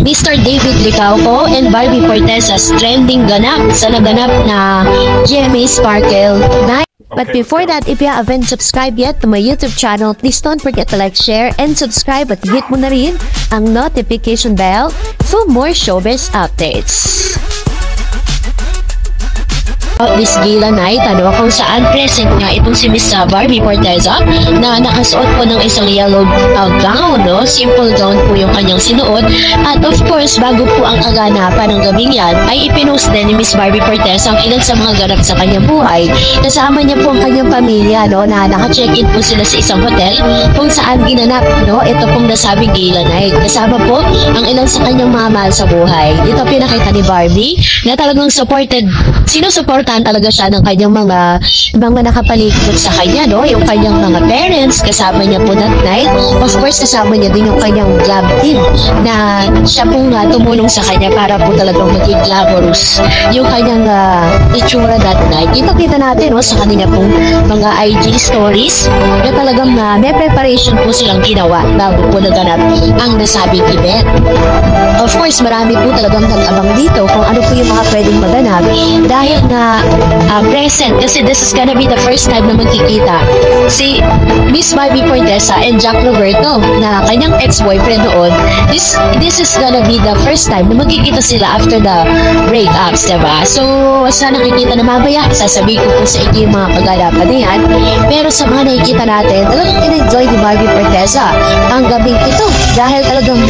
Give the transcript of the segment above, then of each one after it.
Mr. David Licauco and Barbie Fortesa's trending ganap sa naganap na GMA Sparkle Night. But before that, if you haven't subscribed yet to my YouTube channel, please don't forget to like, share, and subscribe at hit mo na rin ang notification bell for more showbiz updates. This gala night, kung saan present nga itong si Miss Barbie Fortesa na nakasuot po ng isang yellow gown, no? Simple gown po yung kanyang sinuot. At of course, bago po ang kaganapan ng gabing yan, ay ipinost din ni Miss Barbie Fortesa ang ilan sa mga ganap sa kanyang buhay. Kasama niya po ang kanyang pamilya, no? Na naka-check-in po sila sa isang hotel kung saan ginanap, no? Ito pong nasabing gala night. Kasama po ang ilan sa kanyang mga mahal sa buhay. Ito pinakita ni Barbie na talagang sinusuportahan talaga siya ng kanyang mga nakapaligid sa kanya, no? Yung kanyang mga parents, kasama niya po that night. Of course, kasama niya din yung kanyang lab team na siya pong tumulong sa kanya para po talagang maging glamorous yung kanyang itsura that night. Kita natin, no, sa kanila pong mga IG stories na talagang may preparation po silang ginawa bago po naganap ang nasabing event. Of course, marami po talagang nag-abang dito kung ano po yung mga pwedeng maganap dahil na present kasi this is gonna be the first time na magkikita si Miss Barbie Fortesa and Jack Roberto na kanyang ex-boyfriend noon. This is gonna be the first time na magkikita sila after the breakups, diba? So, sa nakikita na mamaya, sasabihin ko po sa inyo yung mga kaganapan na yan. Pero sa mga nakikita natin, talagang in-enjoy ni Barbie Fortesa ang gabing ito dahil talagang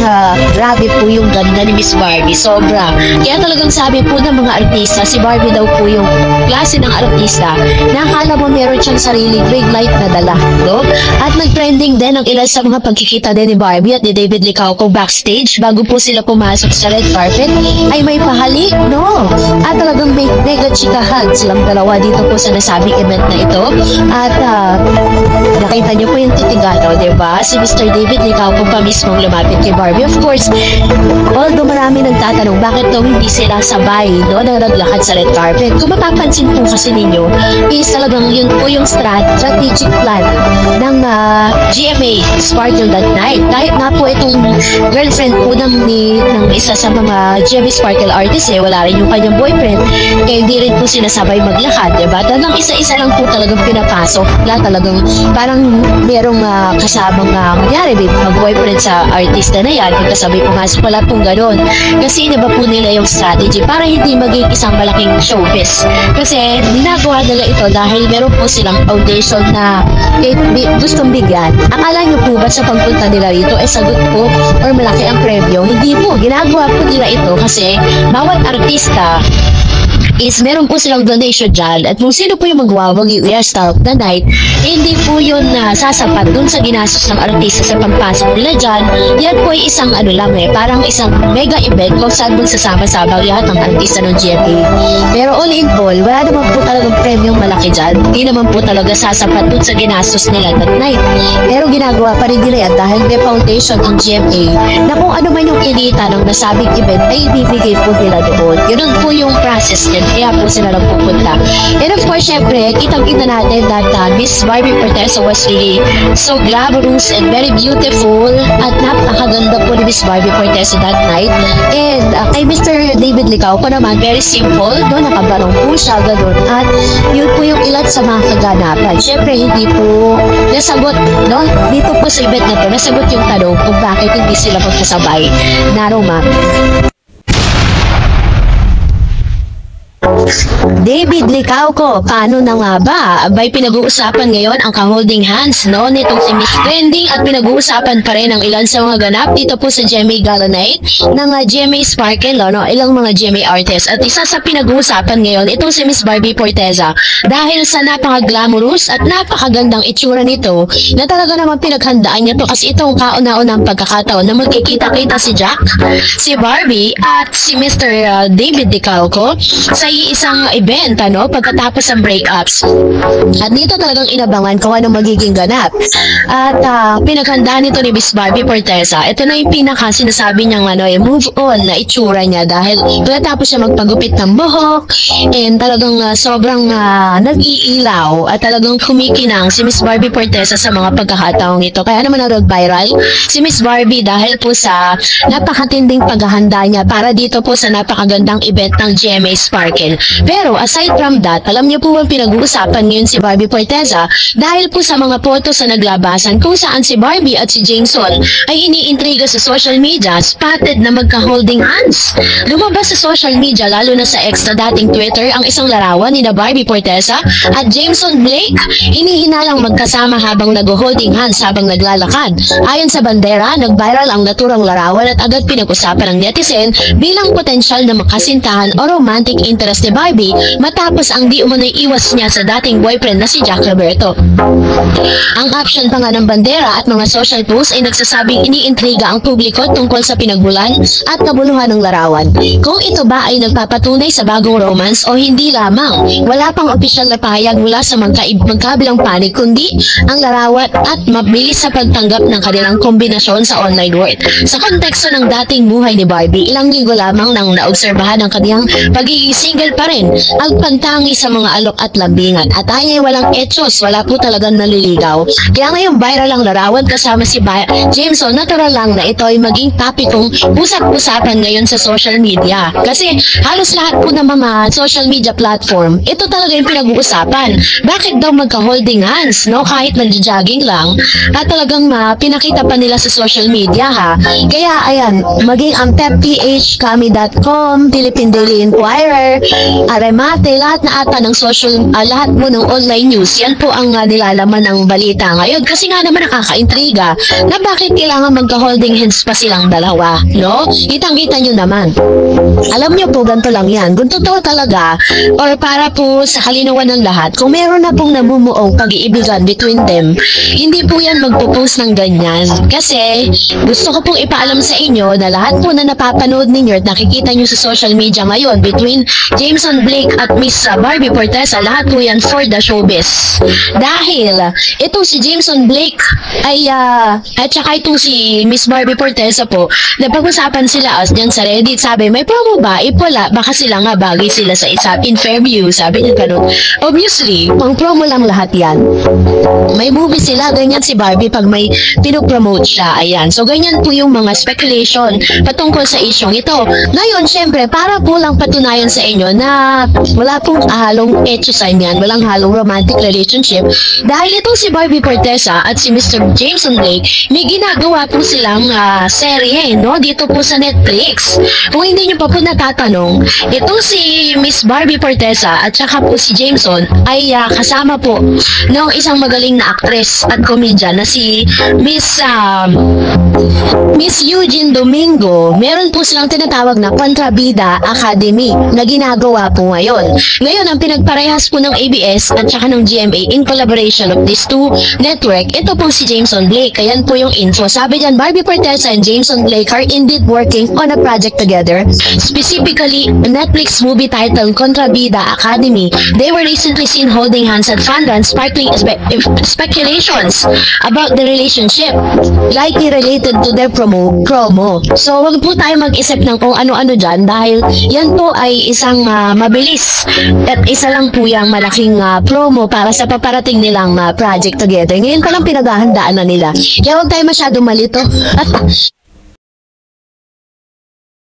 grabe po yung ganda ni Miss Barbie, sobra. Kaya talagang sabi po ng mga artista, si Barbie daw po yung klase ng artista na akala mo meron siyang sariling ring light na dala, no? At nag-trending din ang ilan sa mga pagkikita din ni Barbie at ni David Licauco backstage bago po sila pumasok sa red carpet ay may pahalik, no? At talagang may mega chika hug silang dalawa dito po sa nasabing event na ito. At nakita niyo po yung titigano, diba? Si Mr. David Licauco pa mismong lumapit kay Barbie. Of course, although marami nagtatanong bakit daw hindi sila sabay, no, na naglakad sa red carpet. Kung mapapansin po kasi ninyo, is talagang yun po yung strategic plan ng GMA Sparkle that night. Kahit nga po itong girlfriend po ng isa sa mga GMA Sparkle artists, wala rin yung kanyang boyfriend, kaya hindi rin po sinasabay maglakad, diba? Talagang isa-isa lang po talagang pinapasok na talagang parang merong kasamang kunyari, mag-boyfriend sa artista na yan, magkasabay pumasok, wala pong ganun. Kasi iniba po nila yung strategy para hindi maging isang malaking showbiz. Kasi ginagawa nila ito dahil meron po silang foundation na gustong bigyan. Akala nyo po ba sa pagpunta nila rito ay sagot po or malaki ang premyo? Hindi po. Ginagawa po nila ito kasi bawat artista is meron po silang donation dyan at kung sino po yung magwawag yung star of the night, hindi po yun sasapat dun sa ginastos ng artista sa pagpasok nila dyan. Yan po ay isang parang isang mega event kung saan magsasama-sama lahat ng artista ng GMA. Pero all in all, wala naman po talagang premyong malaki dyan. Hindi naman po talaga sasapat dun sa ginastos nila that night. Pero ginagawa pa rin nila yan dahil may foundation ng GMA na kung ano man yung kinita ng nasabing event ay ibibigay po nila doon. Yun po yung process din. Kaya po sila lang pupunta. And of course, syempre, kitang-kita natin that Miss Barbie Fortesa was really so glamorous and very beautiful at napakaganda po ni Miss Barbie Fortesa that night. And kay Mr. David Licauco naman, very simple, no? Nakabarong po siya, gano'n. At yun po yung ilan sa mga kaganapan. Syempre, hindi po nasagot, no? Dito po sa event na to, nasagot yung tanong kung bakit hindi sila magkasabay na Roma. David Licauco, paano na nga ba? Abay, pinag-uusapan ngayon ang ka-holding hands, no, nitong si Miss Trending at pinag-uusapan pa rin ang ilan sa mga ganap dito po sa GMA Gala Night ng GMA Sparkle, no, ilang mga GMA artists. At isa sa pinag-uusapan ngayon, itong si Miss Barbie Fortesa dahil sa napaka-glamorous at napakagandang itsura nito na talaga naman pinaghandaan niya to kasi itong kauna-unang pagkakataon na magkikita-kita si Jack, si Barbie at si Mr. David Licauco sa isang event, pagkatapos ng breakups. At dito talagang inabangan kung ano magiging ganap. At pinaghanda nito ni Miss Barbie Forteza, ito na yung pinaka sinasabi niyang move on na itsura niya dahil pagkatapos siya magpagupit ng buhok and talagang sobrang nag-iilaw at talagang kumikinang si Miss Barbie Forteza sa mga pagkakataong ito. Kaya naman nag-viral si Miss Barbie dahil po sa napakatinding paghahanda niya para dito po sa napakagandang event ng GMA Sparkle. Pero aside from that, alam niyo po ang pinag-uusapan ngayon si Barbie Forteza dahil po sa mga photos na naglabasan kung saan si Barbie at si Jameson ay iniintriga sa social media, spotted na magka-holding hands. Lumabas sa social media, lalo na sa ex na dating Twitter, ang isang larawan ni na Barbie Forteza at Jameson Blake, hinihinalang magkasama habang nag-holding hands habang naglalakad. Ayon sa bandera, nag-viral ang naturang larawan at agad pinag-usapan ng netizen bilang potensyal na makasintahan o romantic interest ni Barbie matapos ang di umano'y iwas niya sa dating boyfriend na si Jack Roberto. Ang caption pa nga ng bandera at mga social posts ay nagsasabing iniintriga ang publiko tungkol sa pinagmulan at kabuluhan ng larawan. Kung ito ba ay nagpapatunay sa bagong romance o hindi lamang, wala pang opisyal na pahayag mula sa magkabilang panig kundi ang larawan at mabilis sa pagtanggap ng kanilang kombinasyon sa online world. Sa konteksto ng dating buhay ni Barbie, ilang linggo lamang nang naobserbahan ang kanyang pagiging single pa rin ang pagtangi sa mga alok at lambingan. At ay walang etsyos, wala po talagang naliligaw. Kaya ngayon viral ang larawan kasama si Jameson, natural lang na ito ay maging topikong usap-usapan ngayon sa social media. Kasi halos lahat po ng mga social media platform, ito talaga yung pinag-uusapan. Bakit daw magka-holding hands, kahit nag-jogging lang, at talagang pinakita pa nila sa social media, ha? Kaya ayan, maging ang PepPH, Kami.com, Philippine Daily Inquirer, Aremate, lahat na ata ng lahat mo ng online news, yan po ang nilalaman ng balita ngayon. Kasi nga naman nakaka-intriga na bakit kailangan magka-holding hands pa silang dalawa, Kitang-kita nyo naman. Alam nyo po, ganito lang yan. Kung totoo talaga, or para po sa kalinawan ng lahat, kung meron na pong namumuong pag-iibigan between them, hindi po yan magpo-post ng ganyan. Kasi, gusto ko pong ipaalam sa inyo na lahat po na napapanood ninyo at nakikita nyo sa social media ngayon between Jameson Blake at Miss Barbie Forteza, lahat po yan for the showbiz. Dahil, itong si Jameson Blake ay, at saka itong si Miss Barbie Forteza po, napag-usapan sila dyan sa Reddit, sabi, may promo ba? Wala, baka sila nga bagay sila sa isa in Fairview, sabi niya ganun. Obviously, pang promo lang lahat yan. May movie sila, ganyan si Barbie pag may pinopromote siya, ayan. So, ganyan po yung mga speculation patungkol sa isyong ito. Ngayon, syempre, para po lang patunayan sa inyo na wala pong halong etyosan yan, walang halong romantic relationship. Dahil itong si Barbie Forteza at si Mr. Jameson Blake, may ginagawa po silang serye, dito po sa Netflix. Kung hindi nyo pa po natatanong, itong si Miss Barbie Forteza at saka po si Jameson ay kasama po ng isang magaling na actress at comedian na si Miss Eugene Domingo. Meron po silang tinatawag na Kontrabida Academy na ginagawa po ngayon. Ngayon, ang pinagparehas po ng ABS at saka ng GMA in collaboration of these two network, ito po si Jameson Blake. Ayan po yung info. Sabi dyan, Barbie Forteza and Jameson Blake are indeed working on a project together. Specifically, a Netflix movie titled Kontrabida Academy. They were recently seen holding hands at Fandom, sparkling speculations about the relationship, likely related to their promo. So, wag po tayo mag-isip ng kung ano-ano dyan dahil yan po ay isang mabilis at isa lang po yung malaking promo para sa paparating nilang project together. Ngayon pa lang pinaghahandaan na nila. Kaya wag tayo masyadong malito.